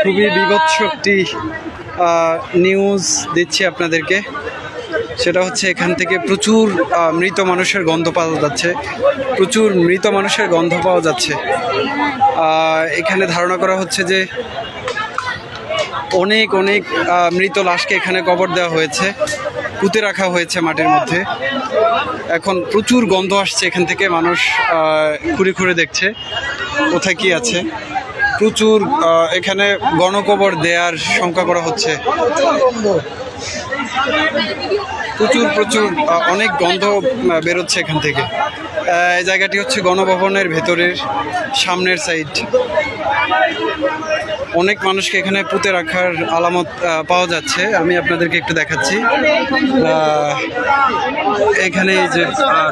খুবই বিভৎস একটি নিউজ দিচ্ছি আপনাদেরকে। সেটা হচ্ছে এখান থেকে প্রচুর মৃত মানুষের গন্ধ পাওয়া যাচ্ছে, প্রচুর মৃত মানুষের গন্ধ পাওয়া যাচ্ছে। এখানে ধারণা করা হচ্ছে যে অনেক অনেক মৃত লাশকে এখানে কবর দেওয়া হয়েছে, পুঁতে রাখা হয়েছে মাটির মধ্যে। এখন প্রচুর গন্ধ আসছে এখান থেকে, মানুষ ঘুরে ঘুরে দেখছে কোথায় কি আছে। প্রচুর এখানে গণকবর দেওয়ার শঙ্কা করা হচ্ছে। প্রচুর প্রচুর অনেক গন্ধ বেরোচ্ছে এখান থেকে। এই জায়গাটি হচ্ছে গণভবনের ভেতরের সামনের সাইড। অনেক মানুষকে এখানে পুঁতে রাখার আলামত পাওয়া যাচ্ছে। আমি আপনাদেরকে একটু দেখাচ্ছি। এখানে এই যে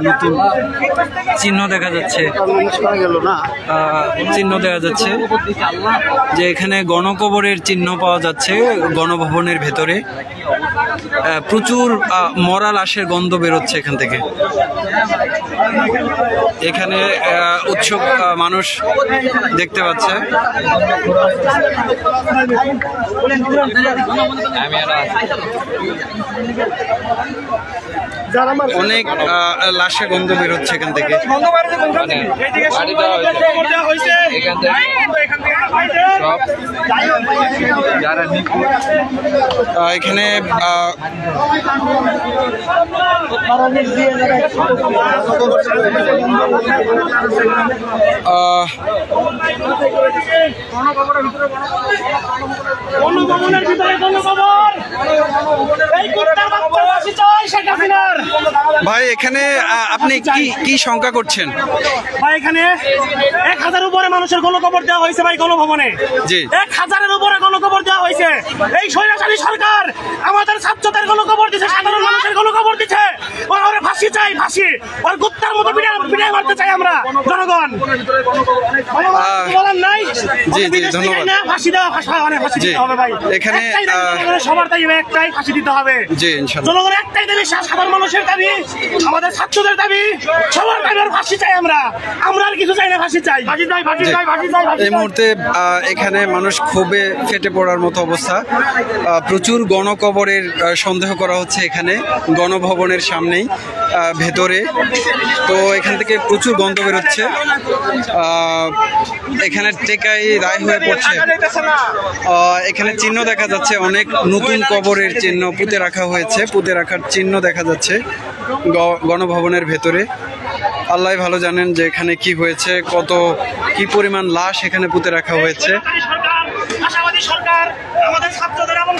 নতুন চিহ্ন দেখা যাচ্ছে, চিহ্ন দেখা যাচ্ছে যে এখানে গণকবরের চিহ্ন পাওয়া যাচ্ছে গণভবনের ভেতরে। প্রচুর মরা লাশের গন্ধ বেরোচ্ছে এখান থেকে। এখানে উৎসুক মানুষ দেখতে পাচ্ছে। অনেক লাশের গন্ধ বেরোচ্ছে এখান থেকে। এখানে ভাই এখানে আপনি কি শঙ্কা করছেন? ভাই এখানে 1000 উপরে মানুষের গণকবর দেওয়া হয়েছে ভাই গণভবনে। জি, 1000-এর উপরে গণকবর দেওয়া হয়েছে। এই স্বৈরাচারী সরকার আমাদের ছাত্রদের গণকবর দিচ্ছে, সাধারণ মানুষের গণকবর দিচ্ছে। ওরা ফাঁসি চাই, ফাঁসি। ওর কুত্তার মতো পিটাই মারতে চাই আমরা জনগণ। বলার নাই। জি জি, ধন্যবাদ। ফাঁসি দেওয়া, ফাঁসি দিতে হবে ভাই। এখানে সবার দাবি একটাই, ফাঁসি দিতে হবে। জি, ইনশাআল্লাহ। জনগণের একটাই দাবি, সাধারণ মানুষের দাবি, আমাদের ছাত্রদের দাবি, সবার দাবি ফাঁসি চাই। আমরা আর কিছু চাই না, ফাঁসি চাই, ফাঁসি চাই, ফাঁসি চাই, ফাঁসি চাই। এই মুহূর্তে এখানে মানুষ ক্ষোভে ফেটে পড়ার মতো অবস্থা। প্রচুর গণকবরের সন্দেহ করা হচ্ছে এখানে গণভবনের সামনেই ভেতরে। তো এখান থেকে প্রচুর গন্ধ বেরোচ্ছে। এখানে টেকাই রায় হয়ে পড়ছে। এখানে চিহ্ন দেখা যাচ্ছে, অনেক নতুন কবরের চিহ্ন পুঁতে রাখা হয়েছে, পুঁতে রাখার চিহ্ন দেখা যাচ্ছে গণভবনের ভেতরে। আল্লাহ ভালো জানেন যে এখানে কি হয়েছে, কি পরিমাণ লাশ এখানে পুঁতে রাখা হয়েছে। আশাবাদী সরকার আমাদের ছাত্রদের এবং